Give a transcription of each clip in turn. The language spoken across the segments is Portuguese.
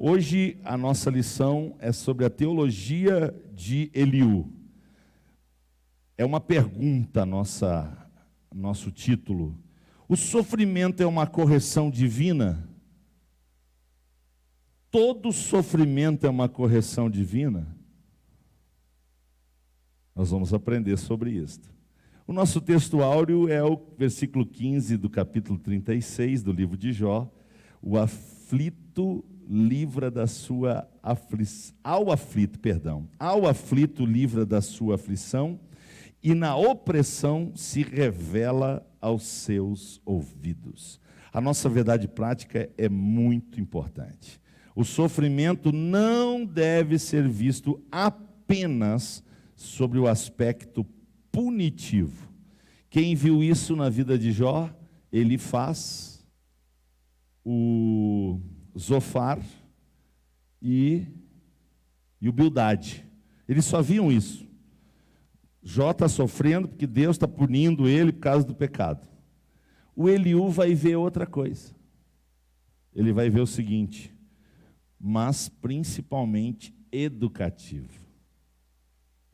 Hoje a nossa lição é sobre a teologia de Eliú. É uma pergunta nosso título. O sofrimento é uma correção divina? Todo sofrimento é uma correção divina? Nós vamos aprender sobre isso. O nosso texto áureo é o versículo 15 do capítulo 36 do livro de Jó. O aflito livra da sua aflição, ao aflito livra da sua aflição, e na opressão se revela aos seus ouvidos. A nossa verdade prática é muito importante. O sofrimento não deve ser visto apenas sobre o aspecto punitivo. Quem viu isso na vida de Jó? Elifaz, o Zofar e o Bildade. Eles só viam isso. Jó está sofrendo porque Deus está punindo ele por causa do pecado. O Eliú vai ver outra coisa. Ele vai ver o seguinte, mas principalmente educativo.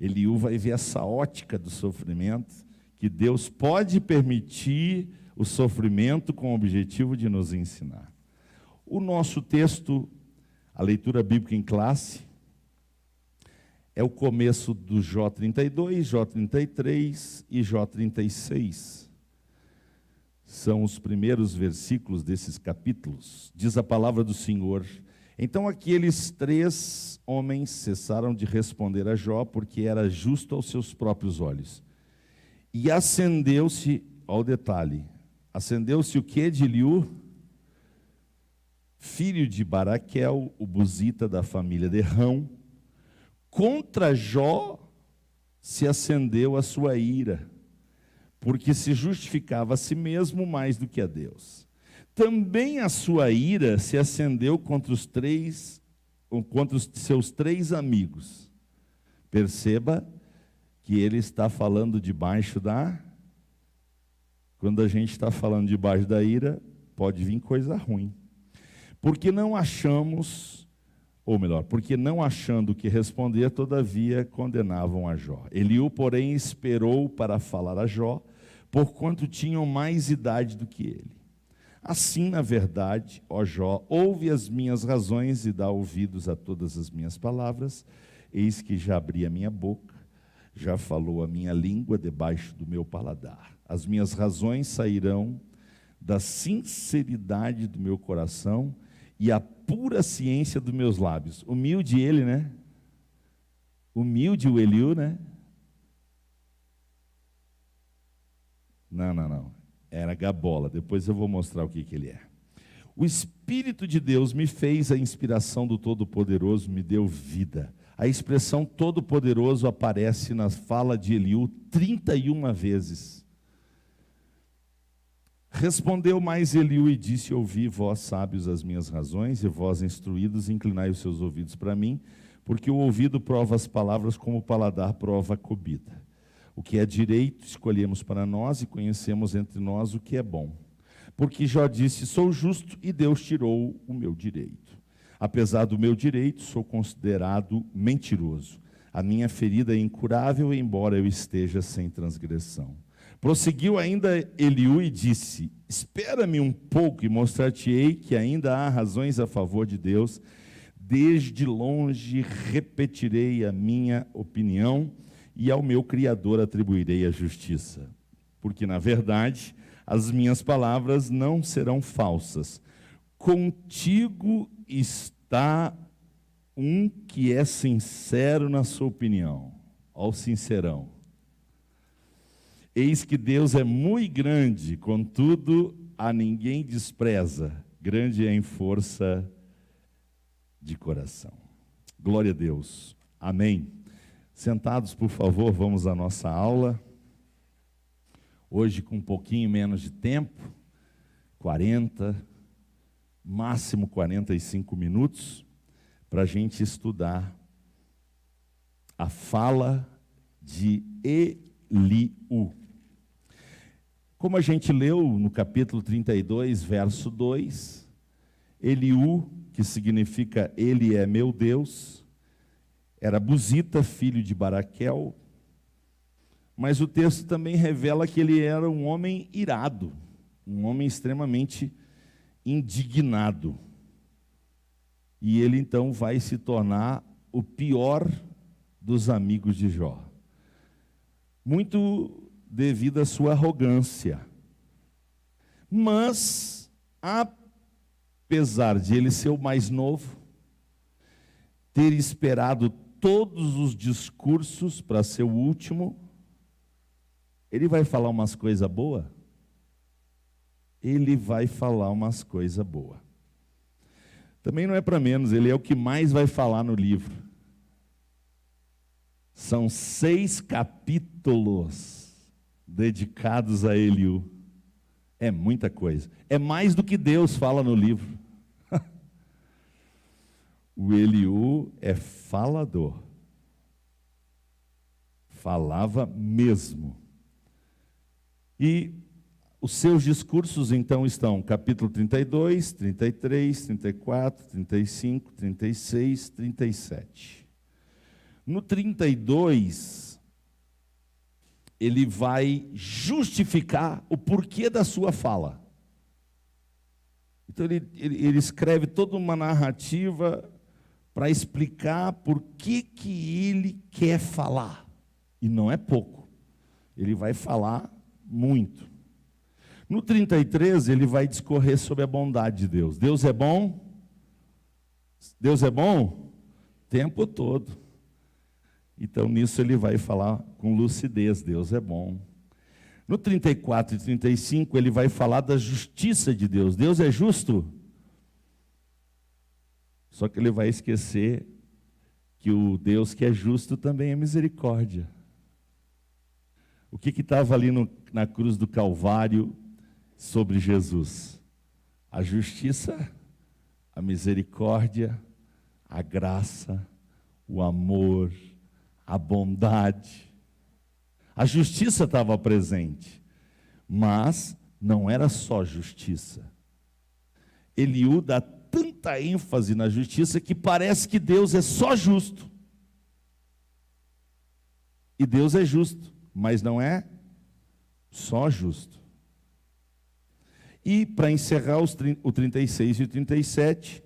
Eliú vai ver essa ótica do sofrimento, que Deus pode permitir o sofrimento com o objetivo de nos ensinar. O nosso texto, a leitura bíblica em classe, é o começo do Jó 32, Jó 33 e Jó 36. São os primeiros versículos desses capítulos. Diz a palavra do Senhor: então aqueles 3 homens cessaram de responder a Jó, porque era justo aos seus próprios olhos. E acendeu-se, ao detalhe, acendeu-se o que de Eliú? Filho de Baraquel, o buzita da família de Rão. Contra Jó se acendeu a sua ira, porque se justificava a si mesmo mais do que a Deus. Também a sua ira se acendeu contra os seus 3 amigos. Perceba que ele está falando debaixo da... Quando a gente está falando debaixo da ira, pode vir coisa ruim. Porque não achando o que responder, todavia condenavam a Jó. Eliú, porém, esperou para falar a Jó, porquanto tinham mais idade do que ele. Assim, na verdade, ó Jó, ouve as minhas razões e dá ouvidos a todas as minhas palavras. Eis que já abri a minha boca, já falou a minha língua debaixo do meu paladar. As minhas razões sairão da sinceridade do meu coração e a pura ciência dos meus lábios. Humilde ele, né? Humilde o Eliú, né? Não. Era Gabola. Depois eu vou mostrar o que ele é. O Espírito de Deus me fez, a inspiração do Todo-Poderoso me deu vida. A expressão Todo-Poderoso aparece na fala de Eliú 31 vezes. Respondeu mais Eliú e disse: ouvi, vós sábios, as minhas razões, e vós instruídos, inclinai os seus ouvidos para mim, porque o ouvido prova as palavras como o paladar prova a comida. O que é direito escolhemos para nós e conhecemos entre nós o que é bom. Porque Jó disse: sou justo e Deus tirou o meu direito. Apesar do meu direito, sou considerado mentiroso. A minha ferida é incurável, embora eu esteja sem transgressão. Prosseguiu ainda Eliú e disse: espera-me um pouco e mostrar-te-ei que ainda há razões a favor de Deus. Desde longe repetirei a minha opinião e ao meu Criador atribuirei a justiça. Porque, na verdade, as minhas palavras não serão falsas. Contigo está um que é sincero na sua opinião. Ó o sincerão. Eis que Deus é muito grande, contudo a ninguém despreza. Grande é em força de coração. Glória a Deus. Amém. Sentados, por favor, vamos à nossa aula. Hoje com um pouquinho menos de tempo, 40, máximo 45 minutos, para a gente estudar a fala de Eliú. Como a gente leu no capítulo 32, verso 2, Eliú que significa Ele é meu Deus, era Buzita, filho de Baraquel, mas o texto também revela que ele era um homem irado, um homem extremamente indignado. E ele então vai se tornar o pior dos amigos de Jó. Muito devido à sua arrogância. Mas, apesar de ele ser o mais novo, ter esperado todos os discursos para ser o último, ele vai falar umas coisas boas? Ele vai falar umas coisas boas. Também não é para menos, ele é o que mais vai falar no livro. São 6 capítulos dedicados a Eliú. É muita coisa. É mais do que Deus fala no livro. O Eliú é falador. Falava mesmo. E os seus discursos, então, estão capítulo 32, 33, 34, 35, 36, 37. No 32, ele vai justificar o porquê da sua fala. Então, ele escreve toda uma narrativa para explicar por que ele quer falar. E não é pouco. Ele vai falar muito. No 33, ele vai discorrer sobre a bondade de Deus. Deus é bom? Deus é bom? O tempo todo. Então, nisso ele vai falar com lucidez, Deus é bom. No 34 e 35, ele vai falar da justiça de Deus. Deus é justo? Só que ele vai esquecer que o Deus que é justo também é misericórdia. O que estava ali na cruz do Calvário sobre Jesus? A justiça, a misericórdia, a graça, o amor, a bondade. A justiça estava presente, mas não era só justiça. Eliú dá tanta ênfase na justiça que parece que Deus é só justo. E Deus é justo, mas não é só justo. E para encerrar o 36 e o 37,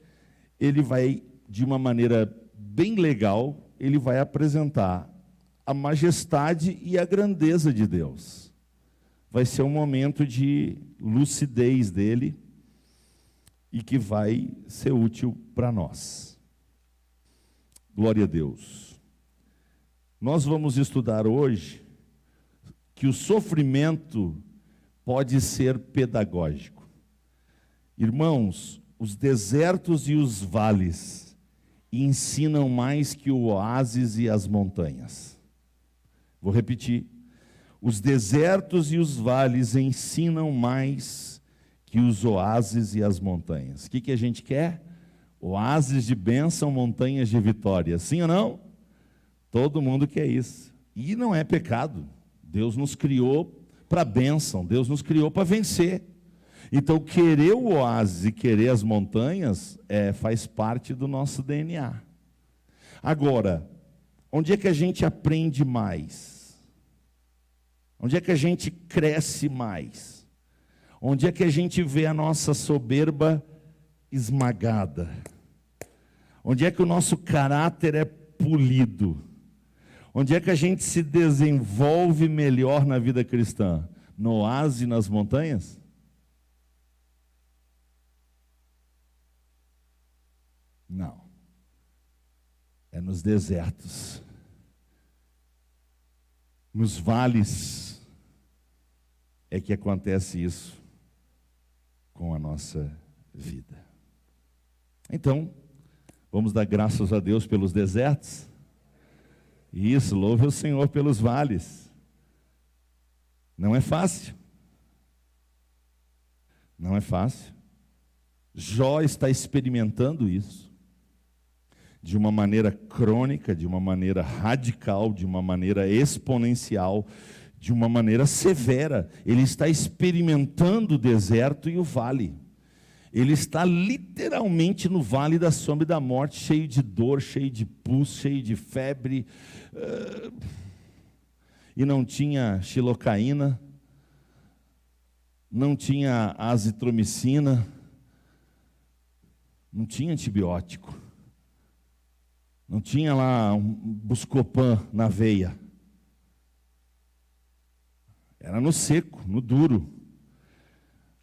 ele vai, de uma maneira bem legal, ele vai apresentar a majestade e a grandeza de Deus. Vai ser um momento de lucidez dele e que vai ser útil para nós. Glória a Deus. Nós vamos estudar hoje que o sofrimento pode ser pedagógico. Irmãos, os desertos e os vales ensinam mais que o oásis e as montanhas. Vou repetir. Os desertos e os vales ensinam mais que os oásis e as montanhas. O que a gente quer? Oásis de bênção, montanhas de vitória. Sim ou não? Todo mundo quer isso. E não é pecado. Deus nos criou para bênção. Deus nos criou para vencer. Então, querer o oásis e querer as montanhas faz parte do nosso DNA. Agora, onde é que a gente aprende mais? Onde é que a gente cresce mais? Onde é que a gente vê a nossa soberba esmagada? Onde é que o nosso caráter é polido? Onde é que a gente se desenvolve melhor na vida cristã? No oásis e nas montanhas? Não. É nos desertos. Nos vales é que acontece isso com a nossa vida. Então, vamos dar graças a Deus pelos desertos? Isso, louve o Senhor pelos vales. Não é fácil. Não é fácil. Jó está experimentando isso. De uma maneira crônica, de uma maneira radical, de uma maneira exponencial, de uma maneira severa. Ele está experimentando o deserto e o vale. Ele está literalmente no vale da sombra e da morte, cheio de dor, cheio de pus, cheio de febre, e não tinha xilocaína, não tinha azitromicina, não tinha antibiótico, não tinha lá um Buscopan na veia. Era no seco, no duro.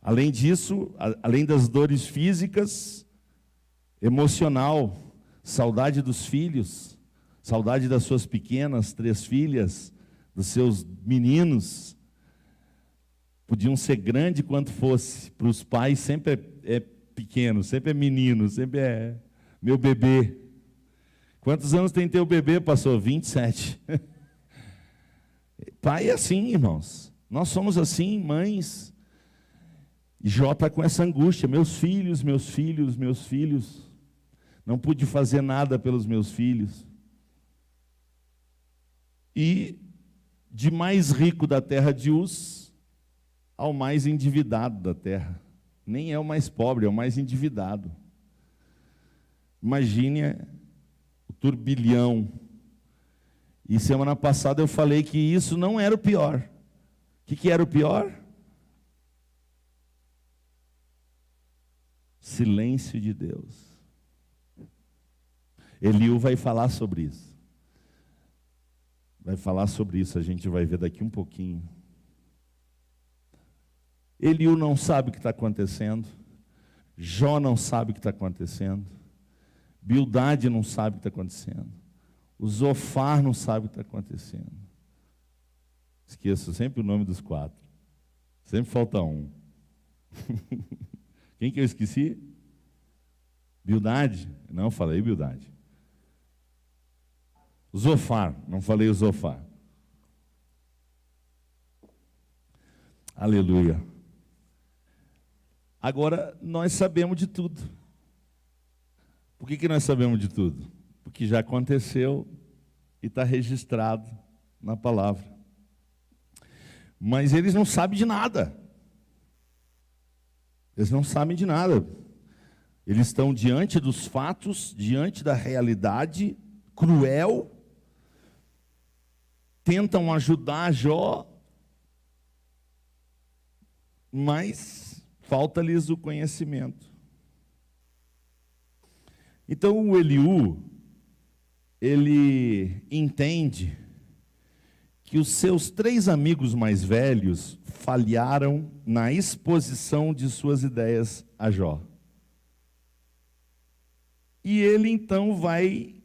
Além disso, além das dores físicas, emocional, saudade dos filhos, saudade das suas pequenas 3 filhas, dos seus meninos. Podiam ser grande quanto fosse, para os pais sempre é pequeno, sempre é menino, sempre é meu bebê. Quantos anos tem teu bebê, pastor? 27. Pai é assim, irmãos. Nós somos assim, mães. E Jó está com essa angústia, meus filhos, meus filhos, meus filhos. Não pude fazer nada pelos meus filhos. E de mais rico da terra de Uz ao mais endividado da terra. Nem é o mais pobre, é o mais endividado. Imagine o turbilhão. E semana passada eu falei que isso não era o pior. O que era o pior? Silêncio de Deus. Eliú vai falar sobre isso. Vai falar sobre isso, a gente vai ver daqui um pouquinho. Eliú não sabe o que está acontecendo. Jó não sabe o que está acontecendo. Bildade não sabe o que está acontecendo. O Zofar não sabe o que está acontecendo. Esqueço sempre o nome dos 4. Sempre falta um. Quem que eu esqueci? Bildade? Não, falei Bildade. Zofar, não falei o Zofar. Aleluia. Agora, nós sabemos de tudo. Por que nós sabemos de tudo? Porque já aconteceu e está registrado na palavra. Mas eles não sabem de nada. Eles não sabem de nada. Eles estão diante dos fatos, diante da realidade cruel, tentam ajudar Jó, mas falta-lhes o conhecimento. Então o Eliú, ele entende que os seus 3 amigos mais velhos falharam na exposição de suas ideias a Jó. E ele então vai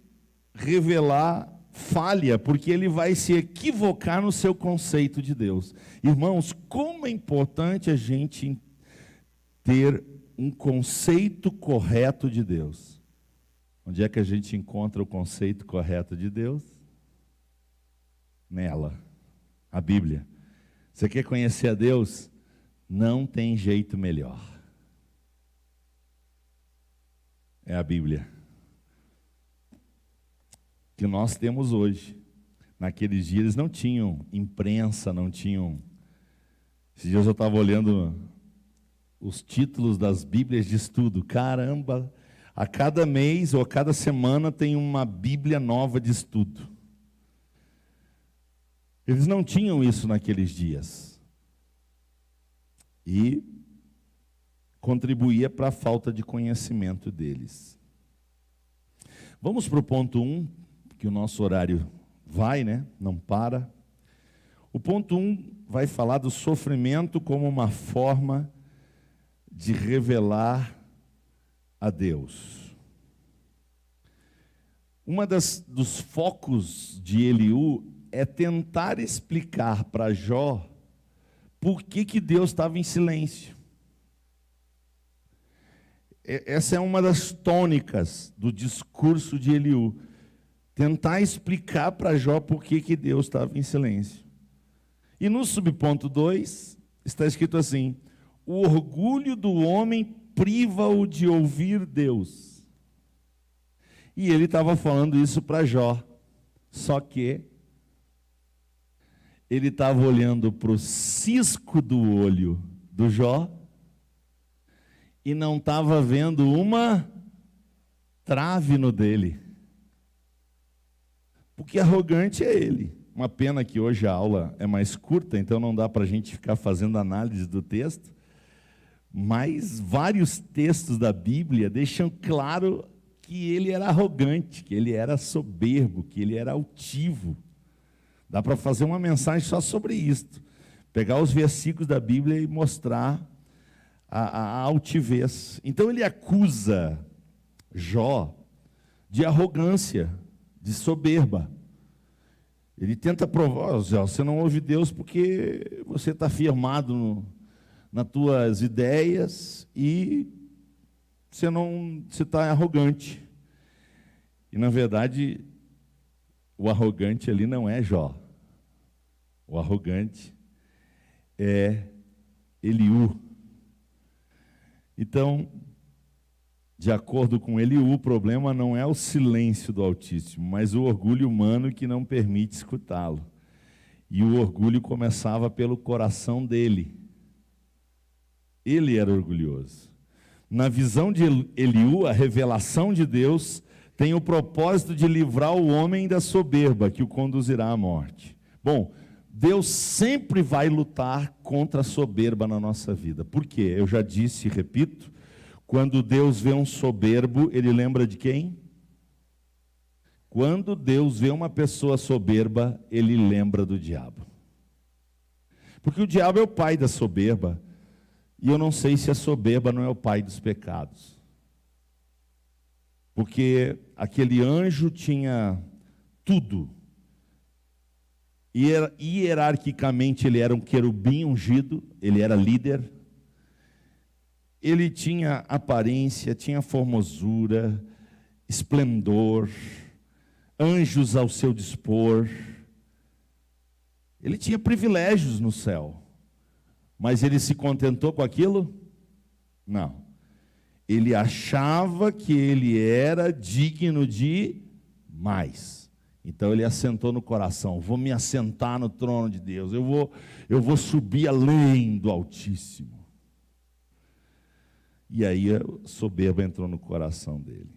revelar falha, porque ele vai se equivocar no seu conceito de Deus. Irmãos, como é importante a gente ter um conceito correto de Deus. Onde é que a gente encontra o conceito correto de Deus? Nela, a Bíblia. Você quer conhecer a Deus? Não tem jeito melhor. É a Bíblia que nós temos hoje. Naqueles dias eles não tinham imprensa, não tinham... Esses dias eu estava olhando os títulos das Bíblias de estudo. Caramba, a cada mês ou a cada semana tem uma Bíblia nova de estudo. Eles não tinham isso naqueles dias. E contribuía para a falta de conhecimento deles. Vamos para o ponto 1, que o nosso horário vai, né? Não para. O ponto 1 vai falar do sofrimento como uma forma de revelar a Deus. Dos focos de Eliú é tentar explicar para Jó por que Deus estava em silêncio. Essa é uma das tônicas do discurso de Eliú. Tentar explicar para Jó por que Deus estava em silêncio. E no subponto 2, está escrito assim: o orgulho do homem priva-o de ouvir Deus. E ele estava falando isso para Jó. Só que ele estava olhando para o cisco do olho do Jó e não estava vendo uma trave no dele. Porque arrogante é ele. Uma pena que hoje a aula é mais curta, então não dá para a gente ficar fazendo análise do texto. Mas vários textos da Bíblia deixam claro que ele era arrogante, que ele era soberbo, que ele era altivo. Dá para fazer uma mensagem só sobre isto. Pegar os versículos da Bíblia e mostrar a altivez. Então ele acusa Jó de arrogância, de soberba. Ele tenta provar, Jó, você não ouve Deus porque você está firmado nas tuas ideias e você está arrogante. E na verdade, o arrogante ali não é Jó. O arrogante é Eliú. Então, de acordo com Eliú, o problema não é o silêncio do Altíssimo, mas o orgulho humano que não permite escutá-lo. E o orgulho começava pelo coração dele. Ele era orgulhoso. Na visão de Eliú, a revelação de Deus tem o propósito de livrar o homem da soberba que o conduzirá à morte. Bom, Deus sempre vai lutar contra a soberba na nossa vida. Por quê? Eu já disse e repito, quando Deus vê um soberbo, ele lembra de quem? Quando Deus vê uma pessoa soberba, ele lembra do diabo. Porque o diabo é o pai da soberba, e eu não sei se a soberba não é o pai dos pecados. Porque aquele anjo tinha tudo. Hierarquicamente ele era um querubim ungido, ele era líder. Ele tinha aparência, tinha formosura, esplendor, anjos ao seu dispor. Ele tinha privilégios no céu. Mas ele se contentou com aquilo? Não. Ele achava que ele era digno de mais. Então ele assentou no coração, vou me assentar no trono de Deus, eu vou subir além do Altíssimo. E aí a soberba entrou no coração dele.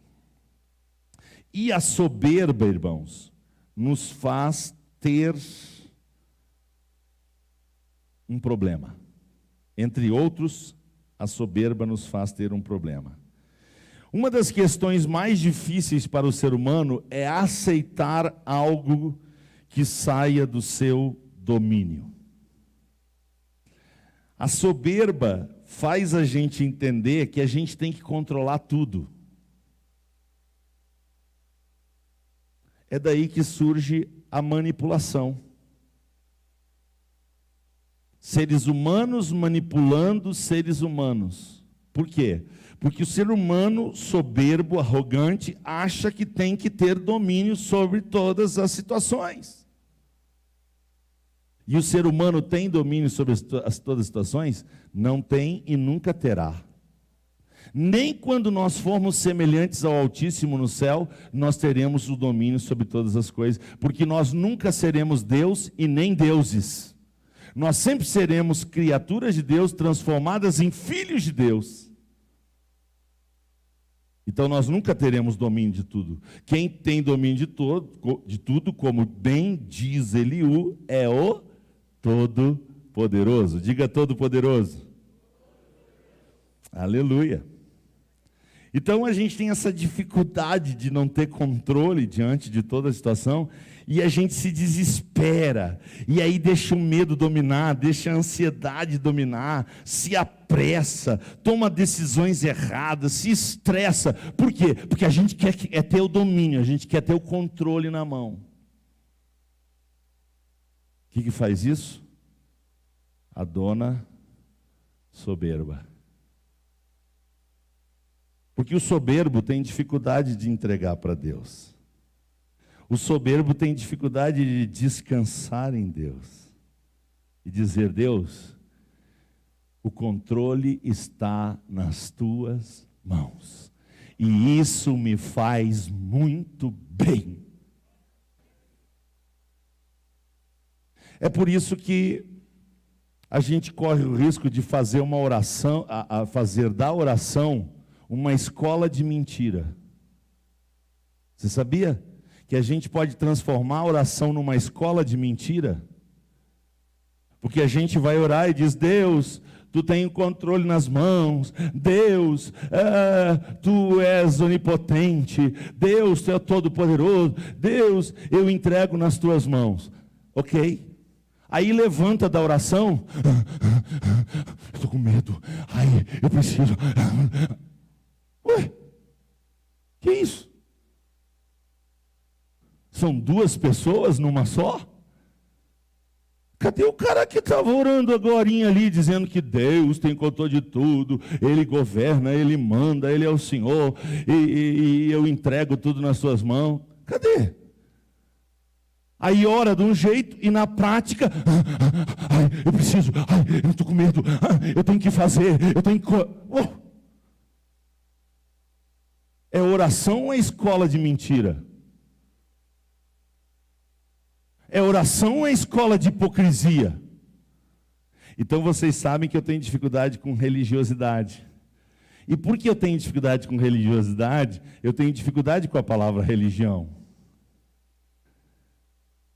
E a soberba, irmãos, nos faz ter um problema. Entre outros, a soberba nos faz ter um problema. Uma das questões mais difíceis para o ser humano é aceitar algo que saia do seu domínio. A soberba faz a gente entender que a gente tem que controlar tudo. É daí que surge a manipulação. Seres humanos manipulando seres humanos. Por quê? Porque o ser humano soberbo, arrogante, acha que tem que ter domínio sobre todas as situações. E o ser humano tem domínio sobre todas as situações? Não tem e nunca terá. Nem quando nós formos semelhantes ao Altíssimo no céu, nós teremos o domínio sobre todas as coisas, porque nós nunca seremos Deus e nem deuses. Nós sempre seremos criaturas de Deus transformadas em filhos de Deus. Então nós nunca teremos domínio de tudo. Quem tem domínio de tudo, como bem diz Eliú, é o Todo-Poderoso. Diga Todo-Poderoso. Aleluia. Então a gente tem essa dificuldade de não ter controle diante de toda a situação, e a gente se desespera, e aí deixa o medo dominar, deixa a ansiedade dominar, se apressa, toma decisões erradas, se estressa. Por quê? Porque a gente quer ter o domínio, a gente quer ter o controle na mão. O que faz isso? A dona soberba. Porque o soberbo tem dificuldade de entregar para Deus. O soberbo tem dificuldade de descansar em Deus. E dizer, Deus, o controle está nas tuas mãos. E isso me faz muito bem. É por isso que a gente corre o risco de fazer uma oração, fazer da oração uma escola de mentira. Você sabia que a gente pode transformar a oração numa escola de mentira? Porque a gente vai orar e diz: Deus, tu tens o controle nas mãos. Deus, tu és onipotente. Deus, tu é todo-poderoso. Deus, eu entrego nas tuas mãos. Ok? Aí levanta da oração: eu estou com medo. Ai, eu preciso. Ué, que isso? São duas pessoas numa só? Cadê o cara que estava orando agorinha ali, dizendo que Deus tem controle de tudo, Ele governa, Ele manda, Ele é o Senhor, e eu entrego tudo nas suas mãos? Cadê? Aí ora de um jeito e na prática, eu preciso, eu estou com medo, eu tenho que fazer, eu tenho que... É oração ou é escola de mentira? É oração ou é escola de hipocrisia? Então vocês sabem que eu tenho dificuldade com religiosidade. E por que eu tenho dificuldade com religiosidade? Eu tenho dificuldade com a palavra religião.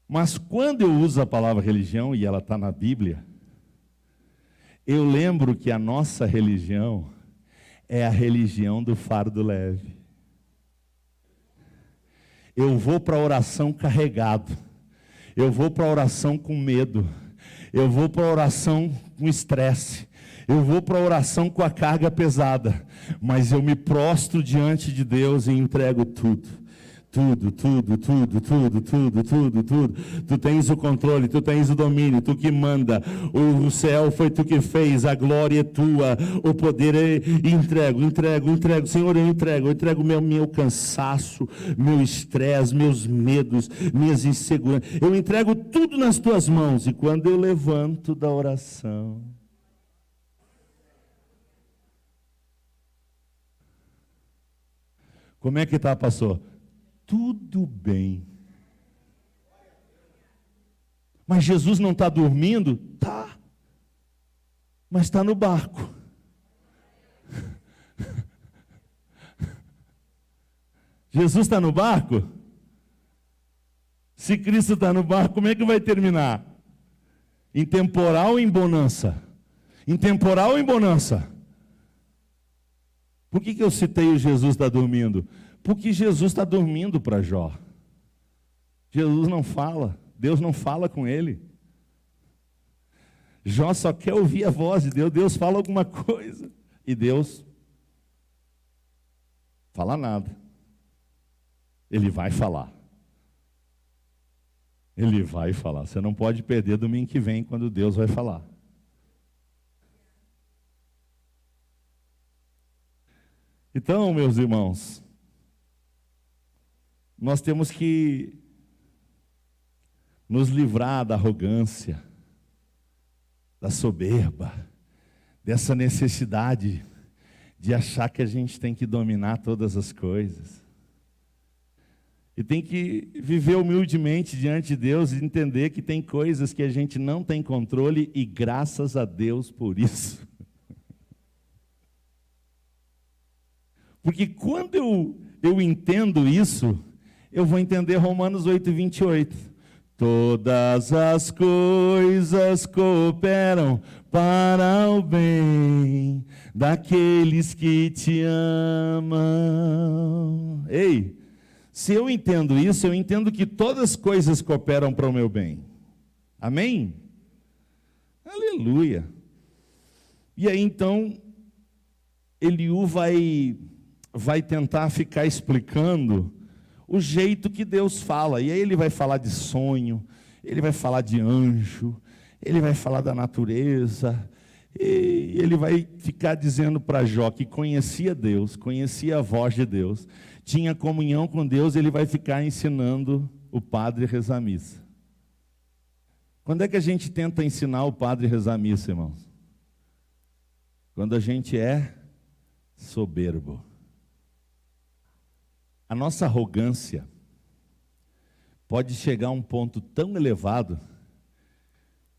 Mas quando eu uso a palavra religião, e ela está na Bíblia, eu lembro que a nossa religião é a religião do fardo leve. Eu vou para a oração carregado. Eu vou para a oração com medo. Eu vou para a oração com estresse. Eu vou para a oração com a carga pesada. Mas eu me prostro diante de Deus e entrego tudo. Tudo. Tu tens o controle, tu tens o domínio, tu que manda. O céu foi tu que fez, a glória é tua, o poder é... Entrego. Senhor, eu entrego meu cansaço, meu estresse, meus medos, minhas inseguranças. Eu entrego tudo nas tuas mãos. E quando eu levanto da oração, como é que está, pastor? Tudo bem. Mas Jesus não está dormindo? Tá. Mas está no barco. Jesus está no barco? Se Cristo está no barco, como é que vai terminar? Em temporal ou em bonança? Em temporal ou em bonança? Por que eu citei o Jesus está dormindo? Porque Jesus está dormindo para Jó. Jesus não fala, Deus não fala com ele. Jó só quer ouvir a voz de Deus. Deus fala alguma coisa e Deus fala nada. Ele vai falar. Ele vai falar. Você não pode perder domingo que vem quando Deus vai falar. Então, meus irmãos, nós temos que nos livrar da arrogância, da soberba, dessa necessidade de achar que a gente tem que dominar todas as coisas. E tem que viver humildemente diante de Deus e entender que tem coisas que a gente não tem controle e graças a Deus por isso. Porque quando eu entendo isso, eu vou entender Romanos 8:28. Todas as coisas cooperam para o bem daqueles que te amam. Ei, se eu entendo isso, eu entendo que todas as coisas cooperam para o meu bem. Amém? Aleluia. E aí então, Eliú vai tentar ficar explicando o jeito que Deus fala. E aí ele vai falar de sonho, ele vai falar de anjo, ele vai falar da natureza, e ele vai ficar dizendo para Jó que conhecia Deus, conhecia a voz de Deus, tinha comunhão com Deus. Ele vai ficar ensinando o padre a rezar a missa. Quando é que a gente tenta ensinar o padre a rezar a missa, irmãos? Quando a gente é soberbo. A nossa arrogância pode chegar a um ponto tão elevado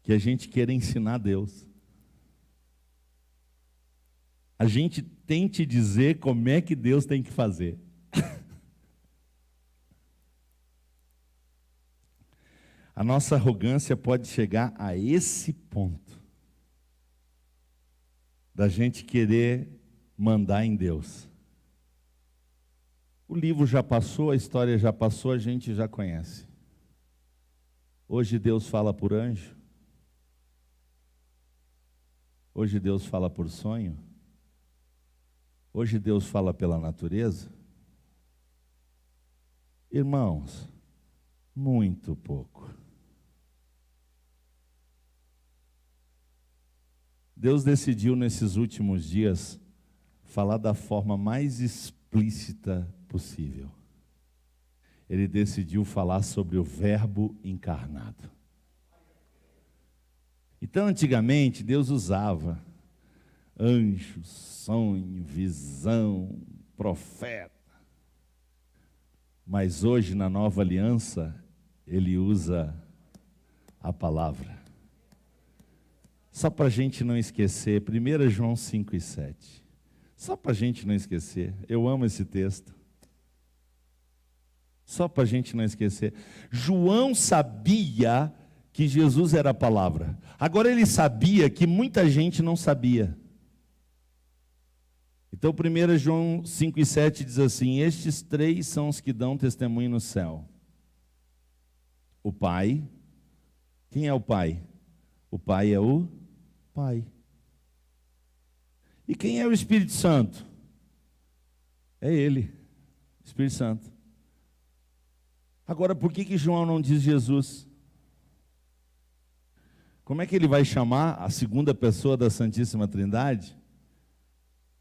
que a gente queira ensinar Deus. a gente tente dizer como é que Deus tem que fazer. A nossa arrogância pode chegar a esse ponto, da gente querer mandar em Deus. O livro já passou, a história já passou, a gente já conhece. Hoje Deus fala por anjo. Hoje Deus fala por sonho. Hoje Deus fala pela natureza. Irmãos, muito pouco. Deus decidiu nesses últimos dias falar da forma mais explícita possível. Ele decidiu falar sobre o Verbo encarnado. Então, antigamente, Deus usava anjo, sonho, visão, profeta. Mas hoje, na nova aliança, Ele usa a palavra. Só para a gente não esquecer, 1 João 5:7. Só para a gente não esquecer. Eu amo esse texto. Só para a gente não esquecer. João sabia que Jesus era a palavra. Agora ele sabia que muita gente não sabia. Então 1 João 5:7 diz assim: estes três são os que dão testemunho no céu. O Pai. Quem é o Pai? O Pai é o Pai. E quem é o Espírito Santo? É Ele, Espírito Santo. Agora, por que João não diz Jesus? Como é que ele vai chamar a segunda pessoa da Santíssima Trindade?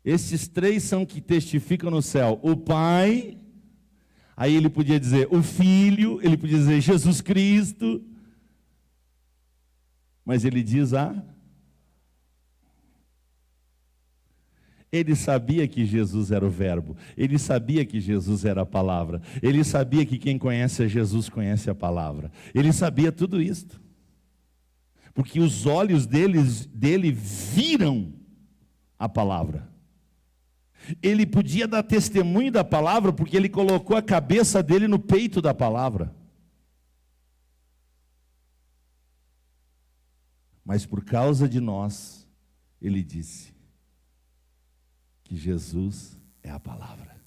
Esses três são que testificam no céu. O Pai, aí ele podia dizer o Filho, ele podia dizer Jesus Cristo, mas ele diz Ele sabia que Jesus era o Verbo, ele sabia que Jesus era a palavra, ele sabia que quem conhece a Jesus conhece a palavra, ele sabia tudo isso, porque os olhos dele viram a palavra. Ele podia dar testemunho da palavra, porque ele colocou a cabeça dele no peito da palavra. Mas por causa de nós, ele disse que Jesus é a palavra.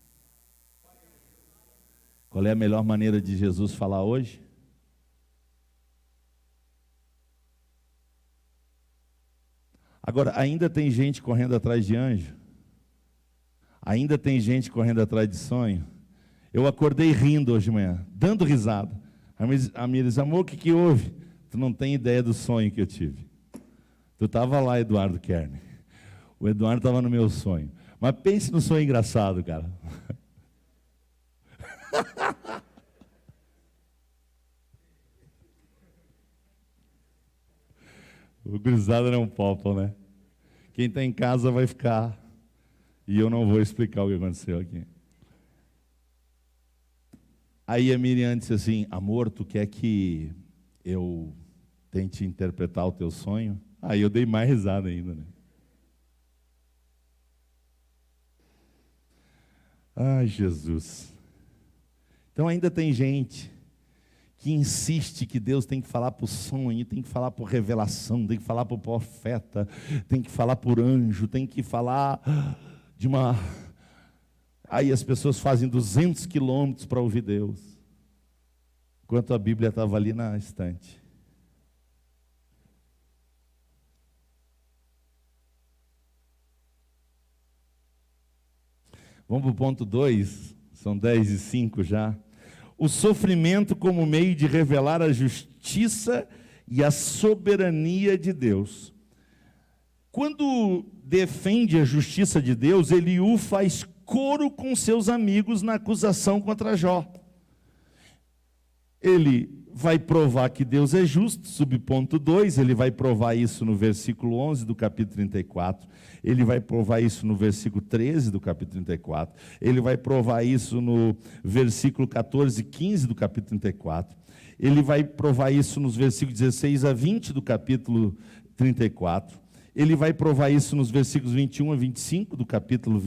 Qual é a melhor maneira de Jesus falar hoje? Agora, ainda tem gente correndo atrás de anjo? Ainda tem gente correndo atrás de sonho? Eu acordei rindo hoje de manhã, dando risada. A minha diz, amor, o que houve? Tu não tem ideia do sonho que eu tive. Tu estava lá, Eduardo Kern. O Eduardo estava no meu sonho. Mas pense no sonho engraçado, cara. O gurizada não popa, né? Quem está em casa vai ficar. E eu não vou explicar o que aconteceu aqui. Aí a Miriam disse assim, amor, tu quer que eu tente interpretar o teu sonho? Aí eu dei mais risada ainda, né? Ai, Jesus. Então ainda tem gente que insiste que Deus tem que falar por sonho, tem que falar por revelação, tem que falar por profeta, tem que falar por anjo, tem que falar de uma... Aí as pessoas fazem 200 quilômetros para ouvir Deus, enquanto a Bíblia estava ali na estante. Vamos para o ponto 2, são 10:05 já. O sofrimento como meio de revelar a justiça e a soberania de Deus. Quando defende a justiça de Deus, Eliú faz coro com seus amigos na acusação contra Jó. Ele vai provar que Deus é justo, subponto 2, ele vai provar isso no versículo 11 do capítulo 34, ele vai provar isso no versículo 13 do capítulo 34, ele vai provar isso no versículo 14 e 15 do capítulo 34, ele vai provar isso nos versículos 16 a 20 do capítulo 34, Ele vai provar isso nos versículos 21 a 25 do capítulo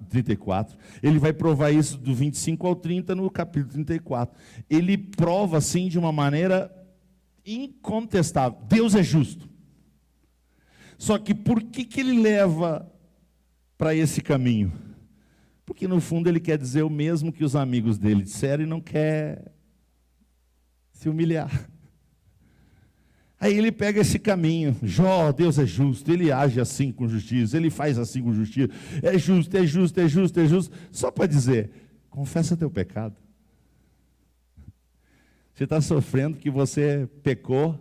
34. Ele vai provar isso do 25 ao 30 no capítulo 34. Ele prova assim de uma maneira incontestável. Deus é justo. Só que por que ele leva para esse caminho? Porque no fundo ele quer dizer o mesmo que os amigos dele disseram e não quer se humilhar. Aí ele pega esse caminho. Jó, Deus é justo, ele age assim com justiça, ele faz assim com justiça, é justo, é justo, é justo, é justo. Só para dizer, confessa teu pecado. Você está sofrendo que você pecou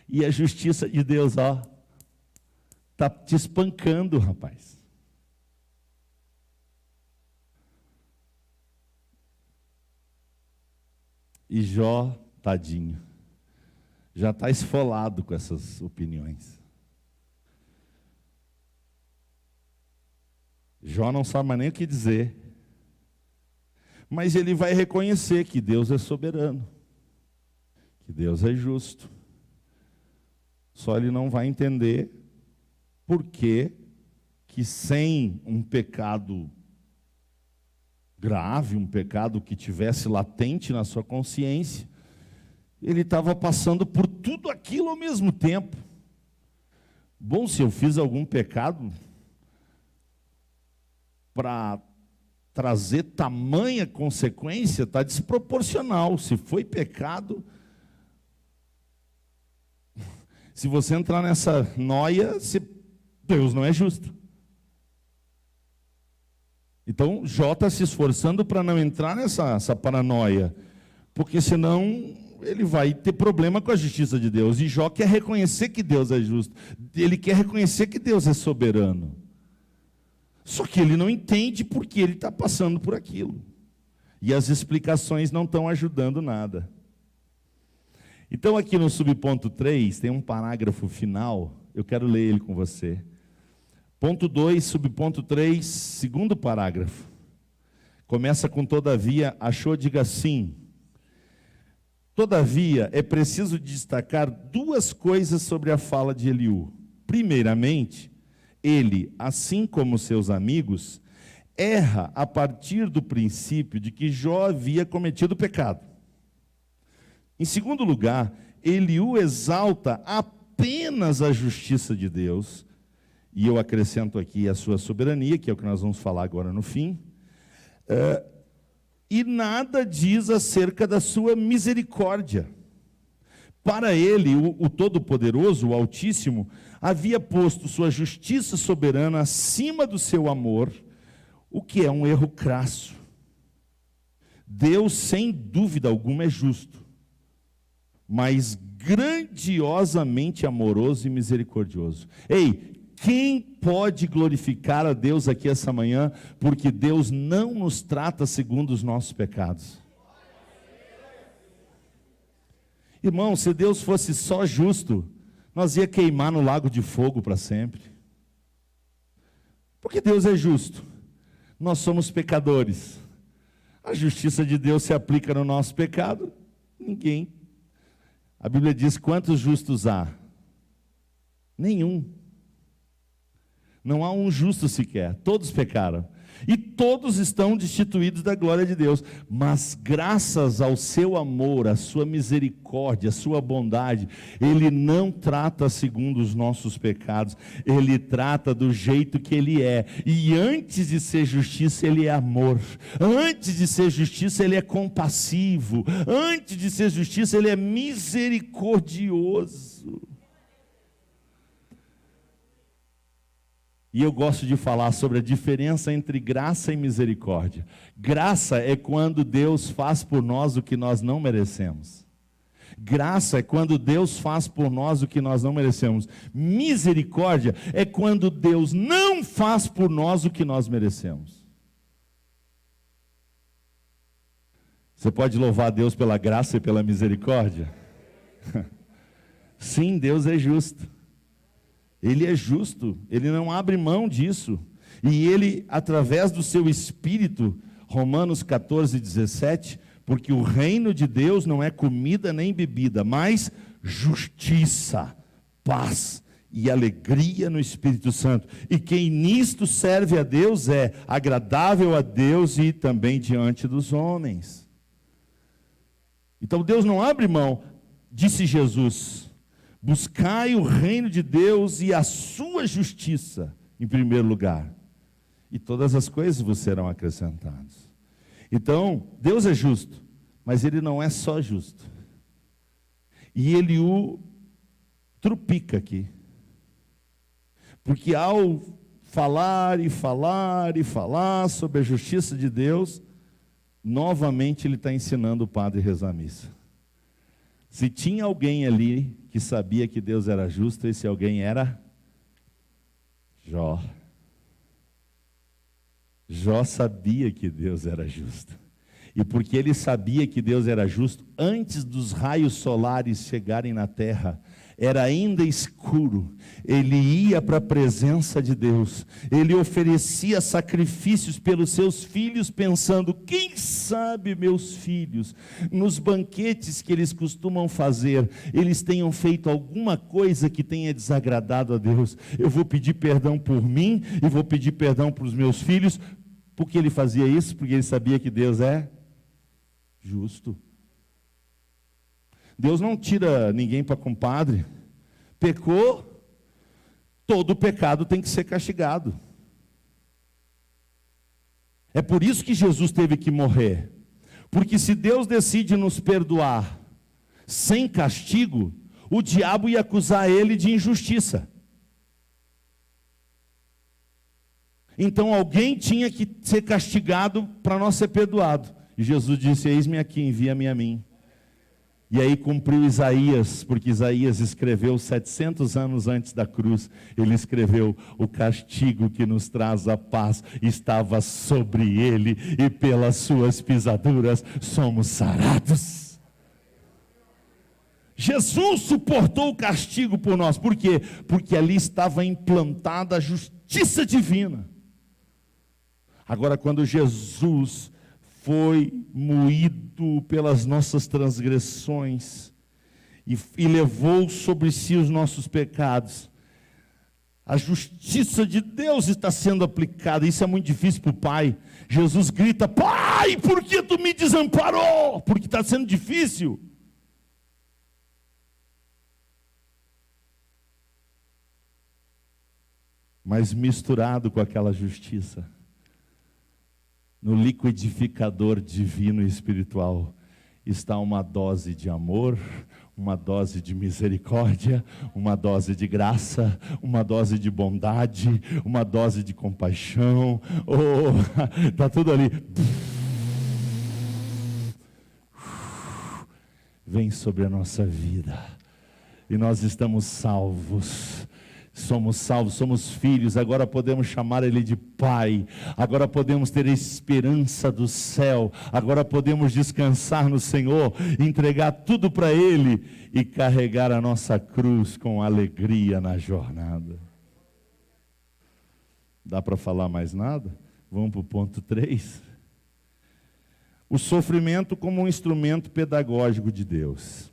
e a justiça de Deus, ó, está te espancando, rapaz. E Jó, tadinho, já está esfolado com essas opiniões. Jó não sabe mais nem o que dizer. Mas ele vai reconhecer que Deus é soberano, que Deus é justo. Só ele não vai entender por que sem um pecado grave, um pecado que tivesse latente na sua consciência, ele estava passando por tudo aquilo ao mesmo tempo. Bom, se eu fiz algum pecado para trazer tamanha consequência, está desproporcional. Se foi pecado, se você entrar nessa noia, Deus não é justo. Então, Jó está se esforçando para não entrar nessa paranoia, porque senão ele vai ter problema com a justiça de Deus. E Jó quer reconhecer que Deus é justo, ele quer reconhecer que Deus é soberano. Só que ele não entende porque ele está passando por aquilo. E as explicações não estão ajudando nada. Então, aqui no subponto 3, tem um parágrafo final, eu quero ler ele com você. Ponto 2, subponto 3, segundo parágrafo. Começa com todavia, achou, diga sim. Todavia, é preciso destacar duas coisas sobre a fala de Eliú. Primeiramente, ele, assim como seus amigos, erra a partir do princípio de que Jó havia cometido pecado. Em segundo lugar, Eliú exalta apenas a justiça de Deus, e eu acrescento aqui a sua soberania, que é o que nós vamos falar agora no fim, e nada diz acerca da sua misericórdia. Para ele, o Todo-Poderoso, o Altíssimo, havia posto sua justiça soberana acima do seu amor, o que é um erro crasso. Deus, sem dúvida alguma, é justo, mas grandiosamente amoroso e misericordioso. Ei, quem pode glorificar a Deus aqui essa manhã, porque Deus não nos trata segundo os nossos pecados? Irmão, se Deus fosse só justo, nós ia queimar no lago de fogo para sempre. Porque Deus é justo, nós somos pecadores. A justiça de Deus se aplica no nosso pecado? Ninguém. A Bíblia diz, quantos justos há? Nenhum. Não há um justo sequer, todos pecaram. E todos estão destituídos da glória de Deus. Mas graças ao seu amor, à sua misericórdia, à sua bondade, Ele não trata segundo os nossos pecados. Ele trata do jeito que Ele é. E antes de ser justiça, Ele é amor. Antes de ser justiça, Ele é compassivo. Antes de ser justiça, Ele é misericordioso. E eu gosto de falar sobre a diferença entre graça e misericórdia. Graça é quando Deus faz por nós o que nós não merecemos. Graça é quando Deus faz por nós o que nós não merecemos. Misericórdia é quando Deus não faz por nós o que nós merecemos. Você pode louvar a Deus pela graça e pela misericórdia? Sim, Deus é justo. Ele é justo, Ele não abre mão disso. E Ele, através do seu Espírito, Romanos 14, 17, porque o reino de Deus não é comida nem bebida, mas justiça, paz e alegria no Espírito Santo. E quem nisto serve a Deus é agradável a Deus e também diante dos homens. Então Deus não abre mão, disse Jesus: buscai o reino de Deus e a sua justiça em primeiro lugar, e todas as coisas vos serão acrescentadas. Então, Deus é justo, mas Ele não é só justo. E Ele o trupica aqui. Porque ao falar e falar e falar sobre a justiça de Deus, novamente Ele está ensinando o padre a rezar a missa. Se tinha alguém ali que sabia que Deus era justo, esse alguém era Jó. Jó sabia que Deus era justo. E porque ele sabia que Deus era justo, antes dos raios solares chegarem na terra, era ainda escuro, ele ia para a presença de Deus, ele oferecia sacrifícios pelos seus filhos, pensando: quem sabe meus filhos, nos banquetes que eles costumam fazer, eles tenham feito alguma coisa que tenha desagradado a Deus. Eu vou pedir perdão por mim e vou pedir perdão para os meus filhos. Por que ele fazia isso? Porque ele sabia que Deus é justo. Deus não tira ninguém para compadre. Pecou, todo pecado tem que ser castigado. É por isso que Jesus teve que morrer. Porque se Deus decide nos perdoar sem castigo, o diabo ia acusar ele de injustiça. Então alguém tinha que ser castigado para nós ser perdoado. E Jesus disse: eis-me aqui, envia-me a mim. E aí cumpriu Isaías, porque Isaías escreveu 700 anos antes da cruz. Ele escreveu: o castigo que nos traz a paz estava sobre ele, e pelas suas pisaduras somos sarados. Jesus suportou o castigo por nós. Por quê? Porque ali estava implantada a justiça divina. Agora, quando Jesus foi moído pelas nossas transgressões e levou sobre si os nossos pecados, a justiça de Deus está sendo aplicada. Isso é muito difícil para o pai. Jesus grita: pai, por que tu me desamparou? Porque está sendo difícil. Mas misturado com aquela justiça, no liquidificador divino e espiritual, está uma dose de amor, uma dose de misericórdia, uma dose de graça, uma dose de bondade, uma dose de compaixão. Está tudo ali. Vem sobre a nossa vida. E nós estamos salvos. Somos salvos, somos filhos, agora podemos chamar Ele de Pai, agora podemos ter a esperança do céu, agora podemos descansar no Senhor, entregar tudo para Ele e carregar a nossa cruz com alegria na jornada. Dá para falar mais nada? Vamos para o ponto 3. O sofrimento como um instrumento pedagógico de Deus.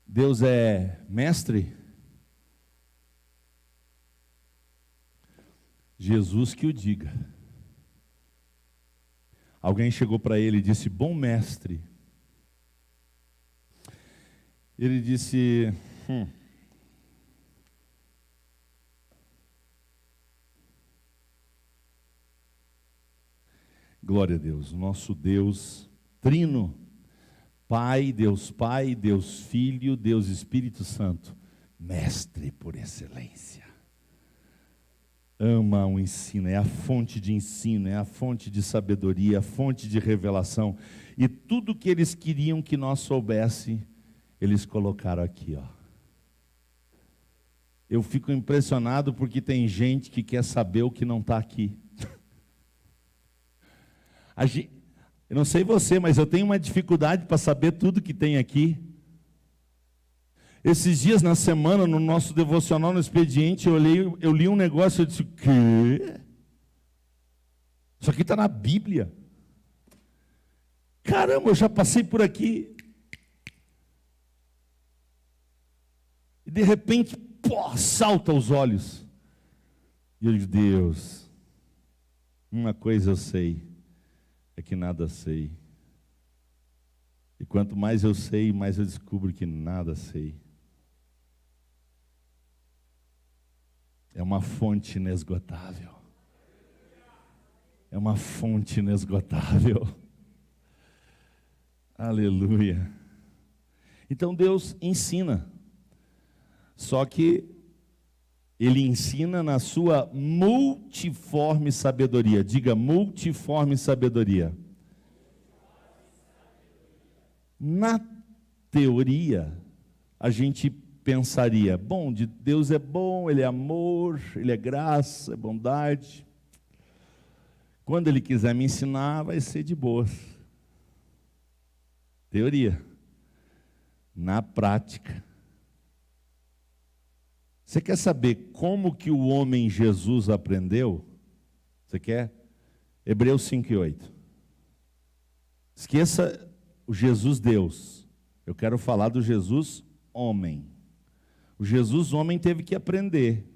Deus é mestre? Jesus que o diga. Alguém chegou para ele e disse: bom mestre. Ele disse: glória a Deus, nosso Deus trino, Pai, Deus Filho, Deus Espírito Santo, mestre por excelência. Ama o ensino, é a fonte de ensino, é a fonte de sabedoria, a fonte de revelação. E tudo que eles queriam que nós soubesse, eles colocaram aqui, ó. Eu fico impressionado porque tem gente que quer saber o que não está aqui. Eu não sei você, mas eu tenho uma dificuldade para saber tudo que tem aqui. Esses dias na semana, no nosso devocional no expediente, eu li um negócio e eu disse: o quê? Isso aqui está na Bíblia. Caramba, eu já passei por aqui. E de repente, pô, salta aos olhos. E eu digo, Deus, uma coisa eu sei, é que nada sei. E quanto mais eu sei, mais eu descubro que nada sei. É uma fonte inesgotável. É uma fonte inesgotável. Aleluia. Então Deus ensina. Só que Ele ensina na sua multiforme sabedoria. Diga, multiforme sabedoria. Na teoria, a gente pensaria, bom, Deus é bom, Ele é amor, Ele é graça, é bondade. Quando Ele quiser me ensinar, vai ser de boas. Teoria. Na prática. Você quer saber como que o homem Jesus aprendeu? Você quer? Hebreus 5:8. Esqueça o Jesus Deus. Eu quero falar do Jesus homem. O Jesus homem teve que aprender.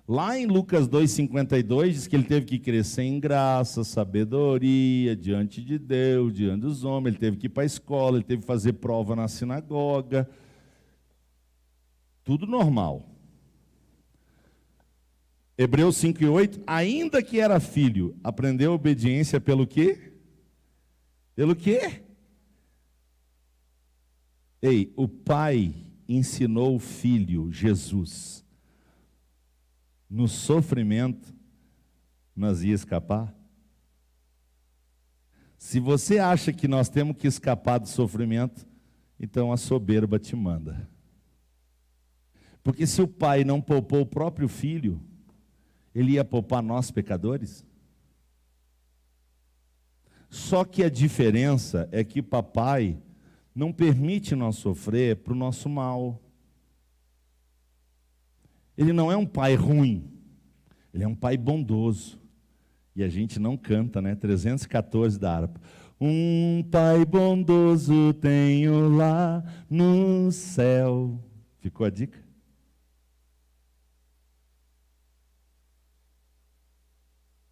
Lá em Lucas 2:52 diz que ele teve que crescer em graça, sabedoria, diante de Deus, diante dos homens. Ele teve que ir para a escola, ele teve que fazer prova na sinagoga. Tudo normal. Hebreus 5:8, ainda que era filho, aprendeu obediência pelo quê? Pelo quê? Ei, o pai ensinou o filho, Jesus. No sofrimento, nós ia escapar? Se você acha que nós temos que escapar do sofrimento, então a soberba te manda. Porque se o pai não poupou o próprio filho, Ele ia poupar nós pecadores? Só que a diferença é que papai não permite nós sofrer para o nosso mal. Ele não é um pai ruim, ele é um pai bondoso. E a gente não canta, né? 314 da harpa. Um pai bondoso tenho lá no céu. Ficou a dica?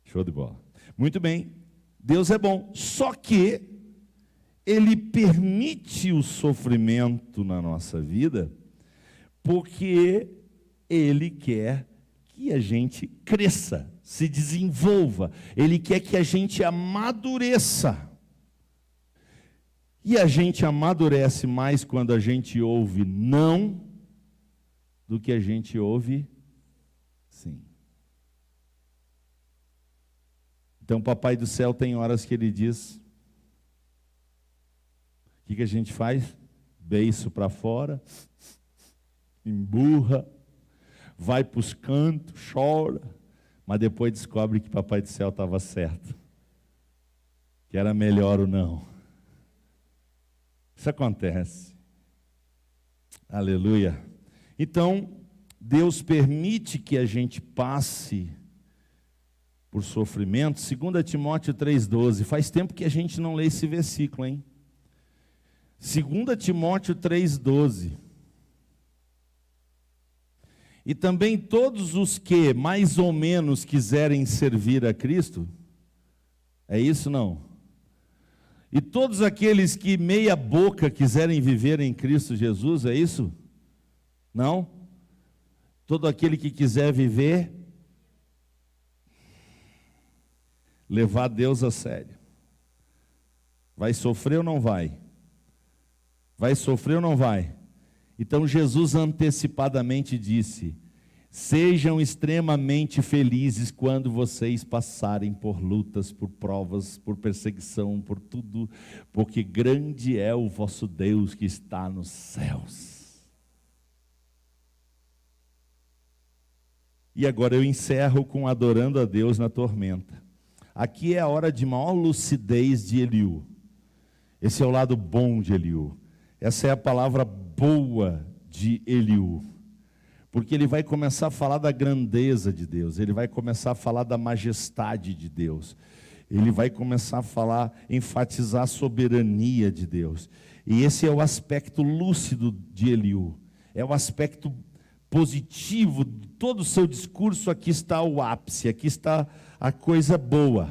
Show de bola. Muito bem, Deus é bom, só que Ele permite o sofrimento na nossa vida, porque Ele quer que a gente cresça, se desenvolva, Ele quer que a gente amadureça. E a gente amadurece mais quando a gente ouve não, do que a gente ouve sim. Então, o Papai do Céu tem horas que Ele diz, o que a gente faz? Beiço para fora, emburra, vai para os cantos, chora, mas depois descobre que Papai do Céu estava certo, que era melhor ou não. Isso acontece. Aleluia. Então, Deus permite que a gente passe por sofrimento. 2 Timóteo 3,12. Faz tempo que a gente não lê esse versículo, hein? 2 Timóteo 3,12. E também todos os que mais ou menos quiserem servir a Cristo, é isso não? E todos aqueles que meia boca quiserem viver em Cristo Jesus, é isso? Não? Todo aquele que quiser viver, levar Deus a sério. Vai sofrer ou não vai? Vai sofrer ou não vai? Então Jesus antecipadamente disse, sejam extremamente felizes quando vocês passarem por lutas, por provas, por perseguição, por tudo, porque grande é o vosso Deus que está nos céus. E agora eu encerro com adorando a Deus na tormenta. Aqui é a hora de maior lucidez de Eliú. Esse é o lado bom de Eliú. Essa é a palavra boa de Eliú. Porque ele vai começar a falar da grandeza de Deus. Ele vai começar a falar da majestade de Deus. Ele vai começar a falar, enfatizar a soberania de Deus. E esse é o aspecto lúcido de Eliú. É o aspecto positivo de todo o seu discurso, aqui está o ápice, aqui está a coisa boa.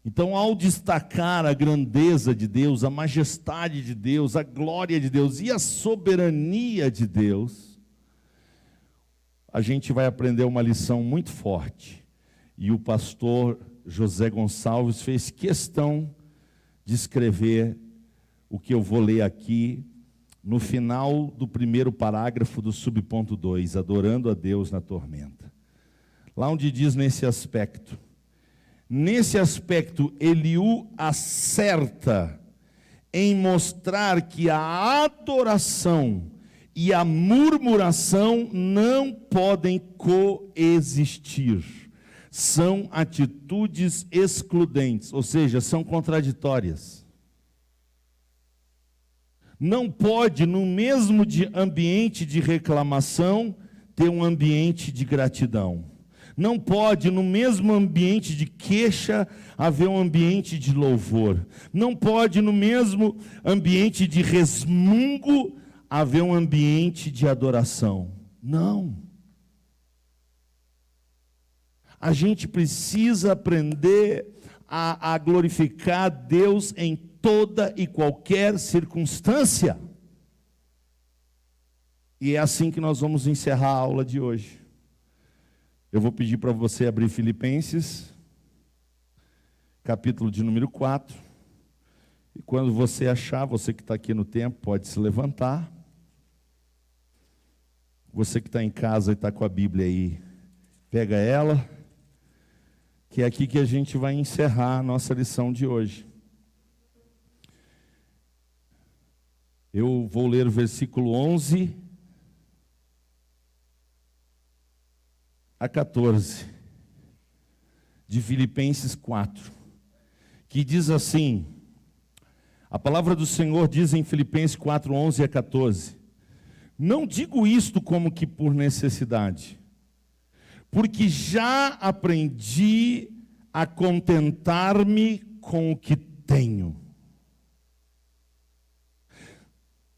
Então, ao destacar a grandeza de Deus, a majestade de Deus, a glória de Deus e a soberania de Deus, a gente vai aprender uma lição muito forte. E o pastor José Gonçalves fez questão de escrever o que eu vou ler aqui no final do primeiro parágrafo do subponto 2, adorando a Deus na tormenta. Lá onde diz nesse aspecto, Eliú acerta em mostrar que a adoração e a murmuração não podem coexistir. São atitudes excludentes, ou seja, são contraditórias. Não pode, no mesmo ambiente de reclamação, ter um ambiente de gratidão. Não pode, no mesmo ambiente de queixa, haver um ambiente de louvor. Não pode, no mesmo ambiente de resmungo, haver um ambiente de adoração. Não. A gente precisa aprender a glorificar Deus em toda e qualquer circunstância. E é assim que nós vamos encerrar a aula de hoje. Eu vou pedir para você abrir Filipenses, capítulo de número 4. E quando você achar, você que está aqui no templo, pode se levantar. Você que está em casa e está com a Bíblia aí, pega ela, que é aqui que a gente vai encerrar a nossa lição de hoje. Eu vou ler o versículo 11 a 14 de Filipenses 4, que diz assim: a palavra do Senhor diz em Filipenses 4, 11 a 14: não digo isto como que por necessidade, porque já aprendi a contentar-me com o que tenho.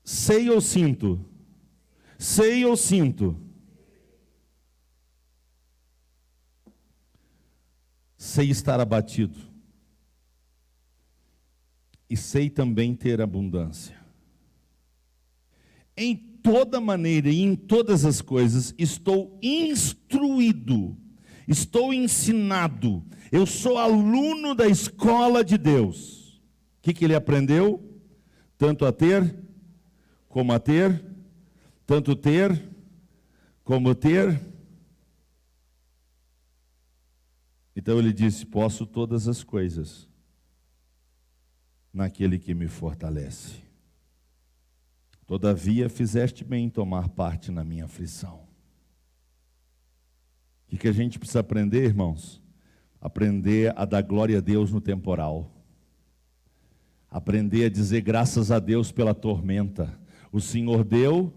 Sei ou sinto? Sei ou sinto? Sei estar abatido. E sei também ter abundância. Em toda maneira e em todas as coisas estou instruído, estou ensinado. Eu sou aluno da escola de Deus. O que ele aprendeu? Tanto a ter, como a ter, tanto ter, como ter. Então ele disse: posso todas as coisas naquele que me fortalece. Todavia fizeste bem em tomar parte na minha aflição. O que a gente precisa aprender, irmãos? Aprender a dar glória a Deus no temporal. Aprender a dizer graças a Deus pela tormenta. O Senhor deu.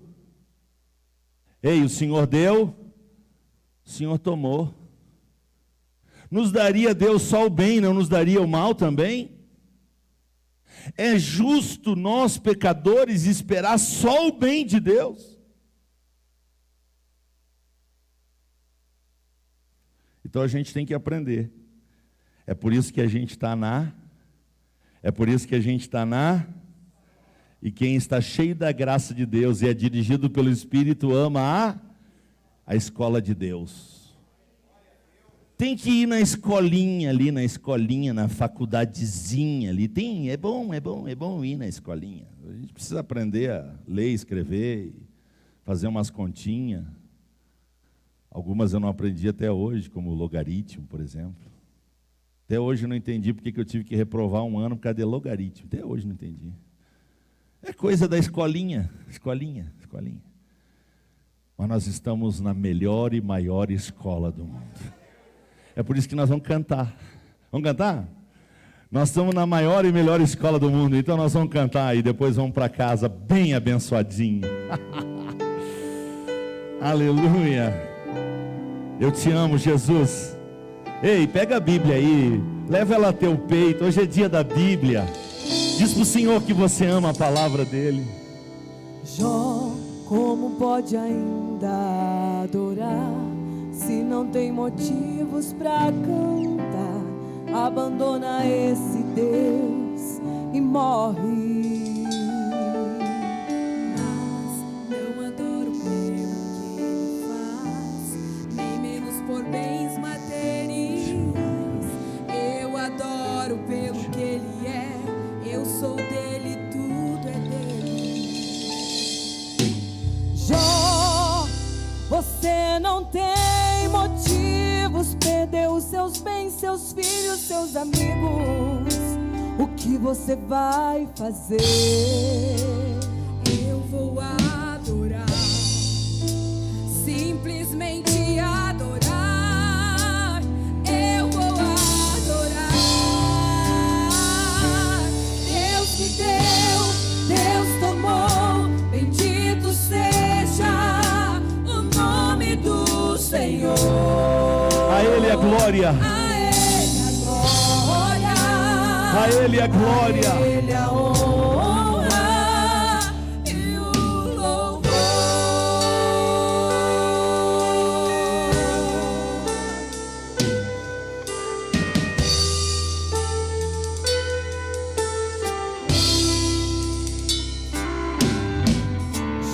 Ei, o Senhor deu, o Senhor tomou. Nos daria Deus só o bem, não nos daria o mal também? É justo nós, pecadores, esperar só o bem de Deus? Então a gente tem que aprender. É por isso que a gente está e quem está cheio da graça de Deus e é dirigido pelo Espírito ama a escola de Deus. Tem que ir na escolinha ali, na faculdadezinha ali. É bom ir na escolinha. A gente precisa aprender a ler, escrever, fazer umas continhas. Algumas eu não aprendi até hoje, como o logaritmo, por exemplo. Até hoje eu não entendi porque que eu tive que reprovar um ano por causa de logaritmo. Até hoje não entendi. É coisa da escolinha. Mas nós estamos na melhor e maior escola do mundo. É por isso que nós vamos cantar. Vamos cantar? Nós estamos na maior e melhor escola do mundo, então nós vamos cantar e depois vamos para casa bem abençoadinho. Aleluia. Eu te amo, Jesus. Ei, pega a Bíblia aí, leva ela a teu peito. Hoje é dia da Bíblia. Diz para o Senhor que você ama a palavra dele. Jó Como pode ainda adorar se não tem motivos pra cantar? Abandona esse Deus e morre. Mas não adoro pelo que Ele faz, nem menos por bens materiais. Eu adoro pelo que Ele é. Eu sou dele, tudo é dele. Jó, você não tem motivos, perdeu os seus bens, seus filhos, seus amigos. O que você vai fazer? Eu vou adorar, simplesmente adorar. Eu vou adorar. Deus me deu, Deus tomou. Bendito seja o nome do Senhor. A Ele a glória. A Ele a glória. A Ele a glória. A Ele a honra e o louvor.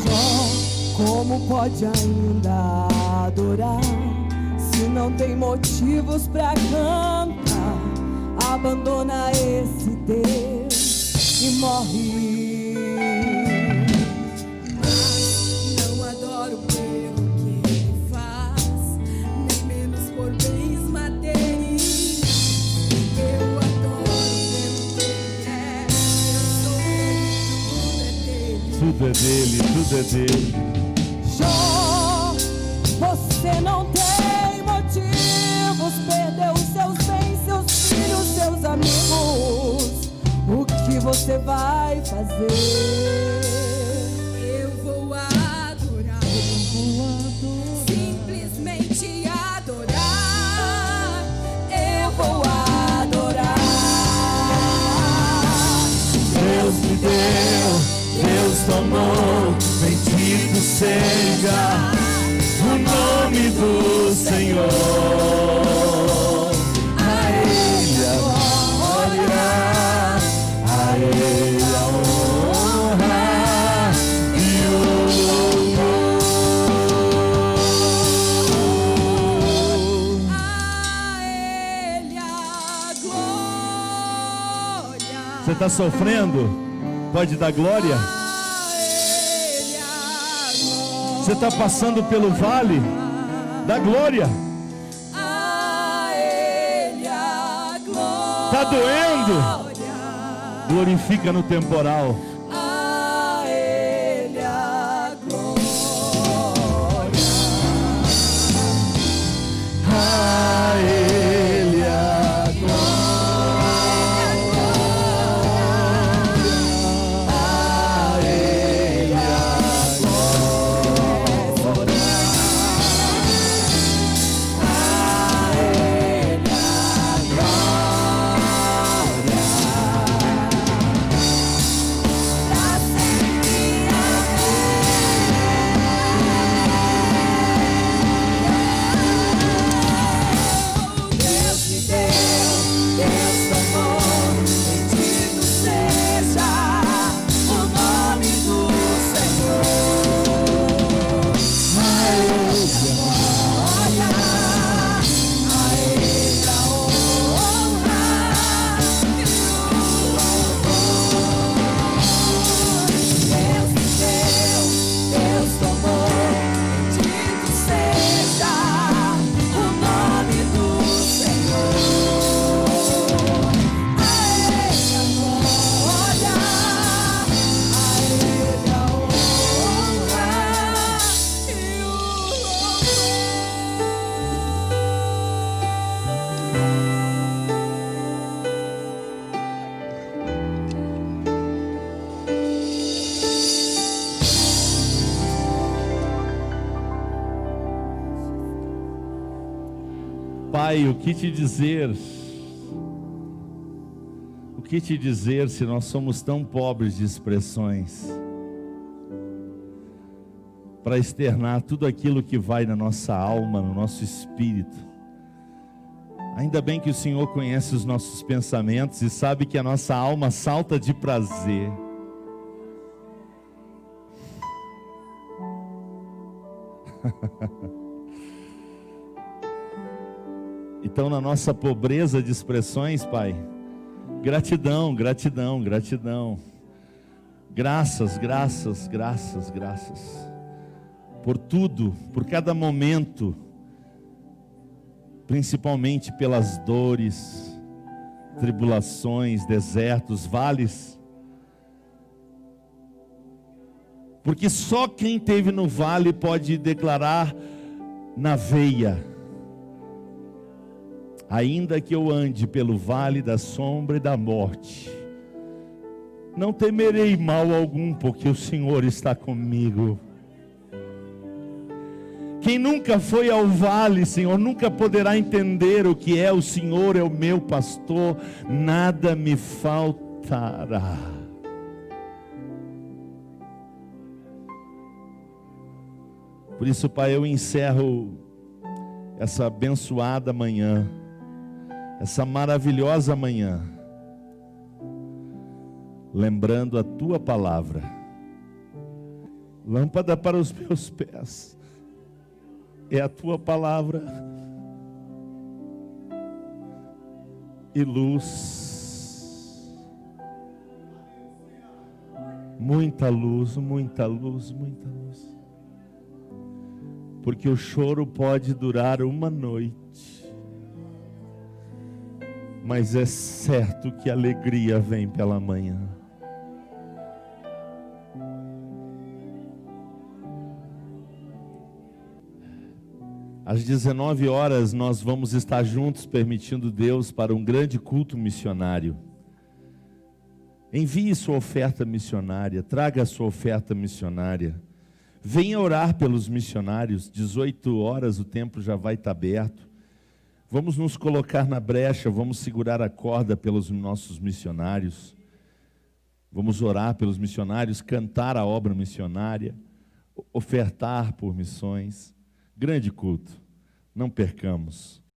Jó, como pode ainda adorar se não tem motivos pra cantar? Abandona esse Deus e morre. Mas não adoro pelo que Ele faz, nem menos por bens materiais. Eu adoro pelo que Ele é. Eu sou dele, tudo é dele. Tudo é dele. Jó, você não tem motivos, perdeu os seus bens, seus filhos, seus amigos. O que você vai fazer? Eu vou adorar, simplesmente adorar. Eu vou adorar. Deus me deu, Deus tomou. Bendito seja o nome do Senhor. A Ele a glória, a Ele a honra e o louvor. A Ele a glória. Você está sofrendo? Pode dar glória? A Ele a glória. Você está passando pelo vale? Dá glória. A Ele a glória. Está doendo? Glorifica no temporal. A Ele a glória. A Ele a glória. A Ele a glória. A Ele a glória. Pra sempre Deus me deu, Deus tomou. Bendito seja o nome do Senhor. A Ele a glória, a Ele a honra e o louvor. Deus me deu, Deus tomou. Bendito seja o nome do Senhor. A Ele a glória, a Ele a honra e o Pai, o que te dizer? O que te dizer se nós somos tão pobres de expressões? para externar tudo aquilo que vai na nossa alma, no nosso espírito. Ainda bem que o Senhor conhece os nossos pensamentos e sabe que a nossa alma salta de prazer. Então, na nossa pobreza de expressões, Pai, gratidão, gratidão, gratidão. Graças, graças, graças, graças. Por tudo, por cada momento, principalmente pelas dores, tribulações, desertos, vales. Porque só quem esteve no vale pode declarar na veia: ainda que eu ande pelo vale da sombra e da morte, não temerei mal algum, porque o Senhor está comigo. Quem nunca foi ao vale, Senhor, nunca poderá entender o que é o Senhor, é o meu pastor, nada me faltará. Por isso, Pai, eu encerro essa abençoada manhã, essa maravilhosa manhã, lembrando a Tua palavra, lâmpada para os meus pés, é a Tua palavra, e luz, muita luz, muita luz, muita luz, porque o choro pode durar uma noite, mas é certo que a alegria vem pela manhã. Às 19 horas nós vamos estar juntos, permitindo Deus, para um grande culto missionário. Envie sua oferta missionária, traga a sua oferta missionária. Venha orar pelos missionários. 18 horas o templo já vai estar aberto. Vamos nos colocar na brecha, vamos segurar a corda pelos nossos missionários. Vamos orar pelos missionários, cantar a obra missionária, ofertar por missões. Grande culto, não percamos.